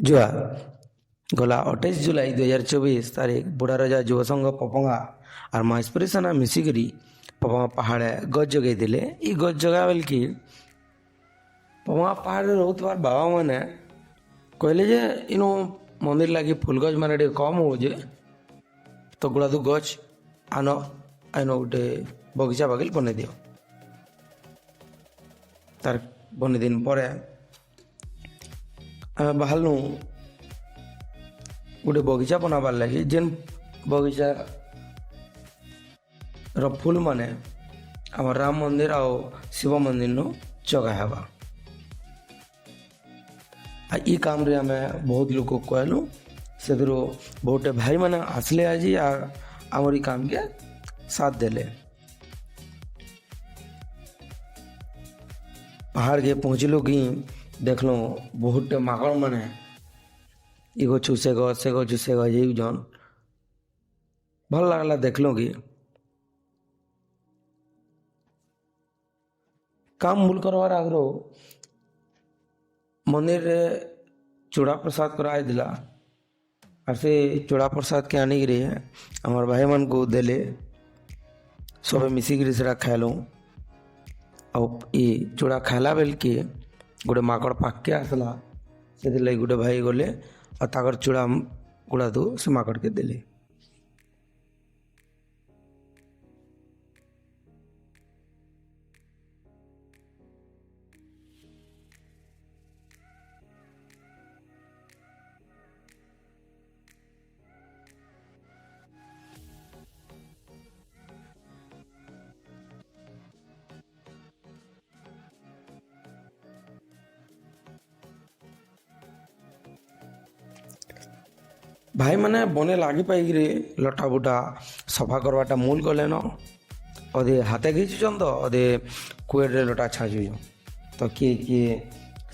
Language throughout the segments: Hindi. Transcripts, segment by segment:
जुआ गला 28 जुलाई 2024 तारीख बुढ़ा राजा युव संघ पपंगा और महेशपुरी सेना मिसिकी पपंगा पहाड़े गज जगै दिले। ई गज जगा बेल कि पपंगा पहाड़ रोकबार बाबा मैंने कहले जे इनो मंदिर लगी फुल गज मैंने कम हो जे तो गुड़ा दू गज आन आन गोटे बगीचा बागिल बन दियो। तार बन दिन पर आम बाहर गोटे बगीचा बनाबार लगी जेन बगीचा फुल माने आम राम मंदिर आ शिव मंदिर नु जगा हेबा। ई काम रे आम बहुत लोग को कहलु से बहुत भाई मैंने आसले आज आमरी काम के साथ देले। पहाड़ के पहुँचलु कि देखल बहुत माकड़ मैंने इगो चूसे गो से गो चूसे गो ये जन भल लगला देखल कि काम मूल करवार आग्रो मंदिर रे चूड़ा प्रसाद कराई दिला और से चूड़ा प्रसाद के आनी गिरी हमार भाई मन को देले सब मिसिकी से खाएलु। और ये चूड़ा खाला बेल के गोटे माकड़ पाक के आसला से लगे गोटे भाई गले और ताकर चूड़ा गुड़ा दो से माकड़ के देले। भाई मैंने बने लगी पाई लटा बुटा सफा करवाटा मूल गले न अदे हाथे घीचुन तो अदे कुएड्रे लटा छाँचुन तो किए किए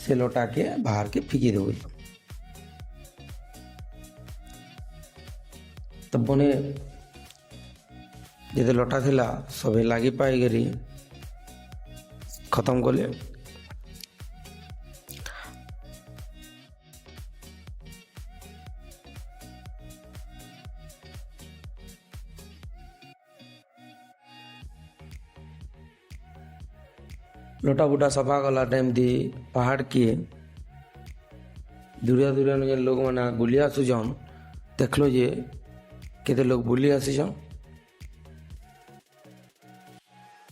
से लटा के बाहर के फिकी दे तो बने जिते लटा थिला सबे लगी पाई खत्म कले। लोटा बुटा सफा कला टाइम दी पहाड़ के दूरिया दूरिया लोग मैंने बुली आसुन देखल जे केते लोग बुली आसीछन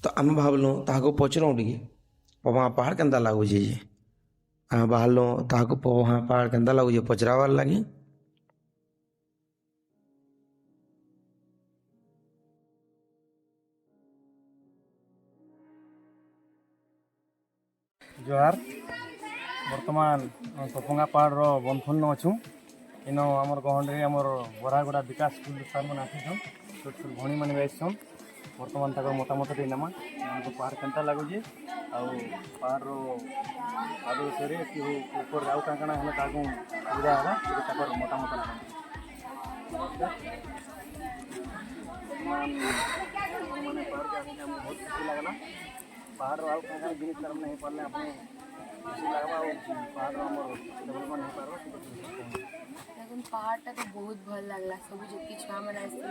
तो आम भावलु ताको पचरऊ टे पपंगा पहाड़ केन्ता लगुचे आम बाहरलु ताको पपंगा पहाड़ केन्ता लगुचे पचरावार लगी। जोहार बर्तमान पपंगा पहाड़ बनफुल अच्छू इन आमर गहंडे आमर बरागुड़ा विकास स्कूल सार मैंने आसीछन छोट छोट भणी मैंने भी आसीछन बर्तमान तक मतामत देमा पहाड़ केन्ता लगुचे पहाड़ आगे विषय कि ऊपर आउ काଣା है सुविधा है मतामत बहुत खुशी लगला पहाड़ आउ क्या जिन तरह नहीं पारे अपने खुशी लगवा पहाड़ डेवलपमेंट हो पार देखुन पहाड़टा तो बहुत भल लगला सब जी छुआ मैंने आसते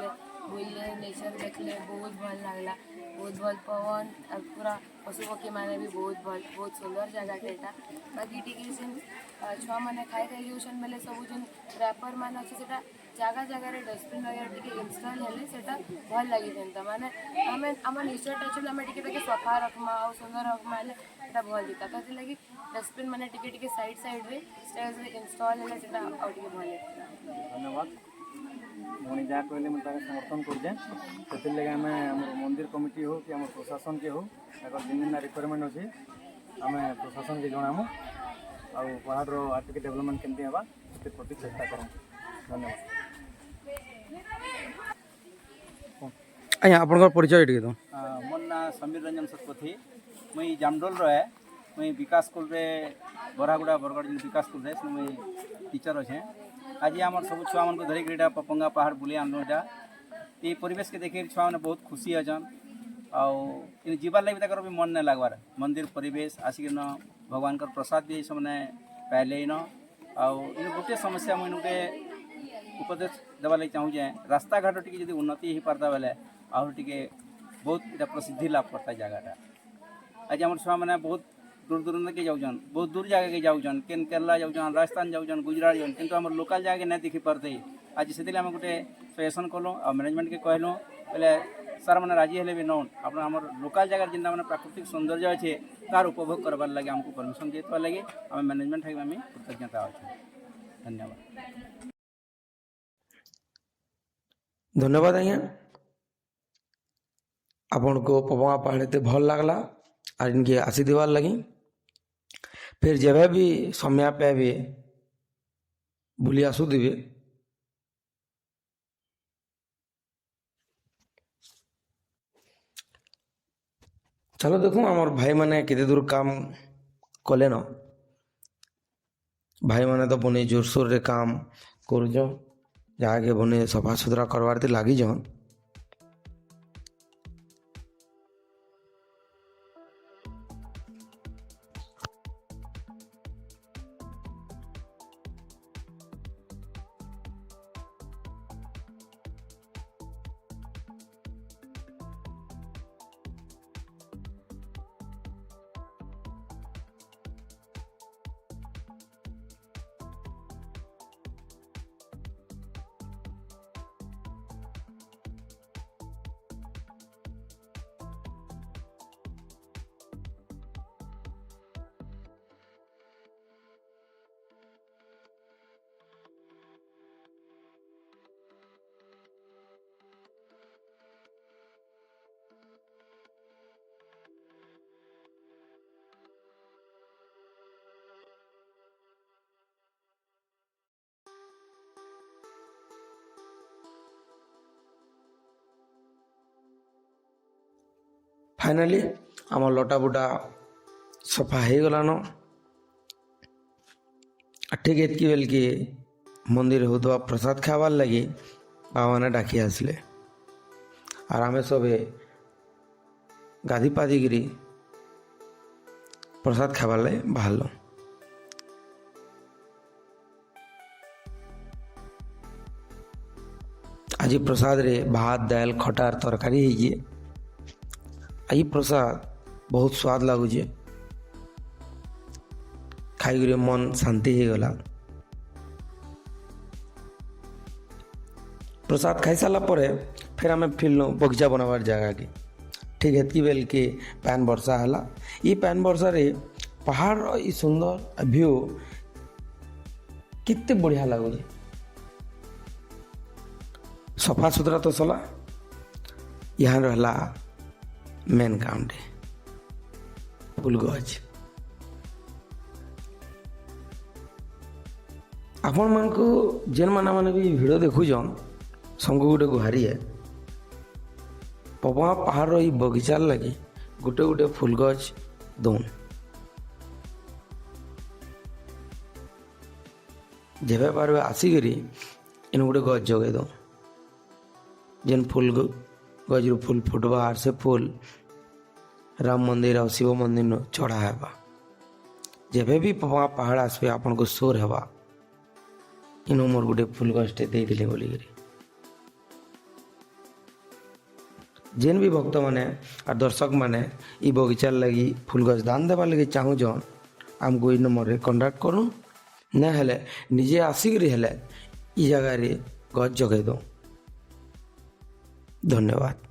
बुलले नेचर देखले बहुत भल लगला बहुत भल पवन और पूरा पशु पक्षी मैंने भी बहुत सुंदर जगह टेटा बाकी टी छुआ मैंने खाई खाई बेले सब जो रैपर मान अच्छे जगह जगह डस्टबिन वगैरह टी इनस्टल है भल लगी था माने आम आम नेचर एक्चुअली आम टे सफा रखमा और सुंदर रखमा है भल दिता तो लगी डस्टबिन मैंने टे साइड साइड रे स्टेज रे इंस्टॉल है भल धन्यवाद मुझे जहाँ कहले मुझे समर्थन कर लगे आम मंदिर कमिटी हो कि आम प्रशासन के हो दिन दिन रिक्वायरमेंट अच्छे आम प्रशासन के जनामु आ पहाड़ आर्थिक डेवलपमेंट केमती होगा से प्रति चेष्टा करूँ। धन्यवाद। आज्ञा आप परिचय टे तो मोर ना समीर रंजन शतपथी मुई जामडोल है मुई विकास स्कूल रे बरागुड़ा बरगढ़ विकास स्कूल रे मुई टीचर अच्छे आज आम सब छुआ मन को धरिक इटा पपंगा पहाड़ बुले आनलु इटा ये परिवेश के देखिए छुआ मैंने बहुत खुशी अछन आउ जीवार लगे तक भी मन नहीं लगवार मंदिर परिवेश आसिक भगवान का प्रसाद भी से पाइले इन इन गोटे समस्या मुझे गोटे उपदेश देवा लगे चाहूँजे रास्ता घाट टी जब उन्नति हो पारता बेले आहरी टी बहुत इटा प्रसिद्धि लाभ करता जगहटा आज आम छुआ मैंने बहुत दूर दूर के जाऊन बहुत दूर जगह के जाऊन केन केरला जाऊन राजस्थान जाऊन गुजरात जाऊन किंतु आम लोकल जगह नहीं देखी पारते आज से आम गोटे सजेसन कलु आ मैनेजमेंट के कहलु बोले सर मैंने राजी हेले भी नौन आप लोकल जगह जिन मैंने प्राकृतिक सौंदर्य अच्छे तार उपभोग करवार लगे आमको परमिशन देवा लगे आम मैनेजमेंट है आम कृतज्ञता अच्छे धन्यवाद। धन्यवाद आज्ञा आपन को पपंगा पहाड़ भल लगला और इनके आसी देवार लगी फिर जब भी समय पाइबे बुली आसुदिवे चलो देखो आमर भाई माने केते दूर काम कले न भाई माने तो बने जोरसोर रे काम कर जगह बने सफा सुतरा करवार लगी जान फाइनाली आम लटा बुटा सफा हो गलान ठीक एतकी बेल कि मंदिर होता प्रसाद खावार लगी बाबा मैंने डाकी आसले और आम सबे गाधी पाधी गिरी प्रसाद खावार लगे बाहर आज प्रसाद रे भात दाल खटार तरकारी है आई प्रसाद बहुत स्वाद लगुचे खाई मन शांति हो गला प्रसाद खाई सारा पर फिर आम फिरल बगीचा बनाबार जगह के ठीक है बेल के पैन वर्षा है ये पैन वर्षा रे पहाड़ ये सुंदर व्यू कितने बढ़िया लगुचे सफा सुतरा तो सला यहाँ रहा मेन काम टे फूल गज आपण मान को जेन माने भी वीडियो देखुछन संग गोटे गुहारी है पपंगा पहाड़ ये बगीचार लगे गोटे गोटे फूल गज दौन जेबे पारबे आसिकरी इन गोटे गज जगे दो जेन फूल गजरू फूल फुटवा और से फूल राम मंदिर और शिव मंदिर न चढ़ा है जेबे भी पहाड़ आसबे आपन को शोर हेबा इन मोर गोटे फूल गजटे देते बोलिक जेन भी भक्त माने और दर्शक माने ई बगीचार लगी फूल गज दान देवा लगे चाहून आमको ई नंबर रे कांटेक्ट करूँ ना हेले निजे आसिक हेले ई जगह रे गज जगे दो। धन्यवाद।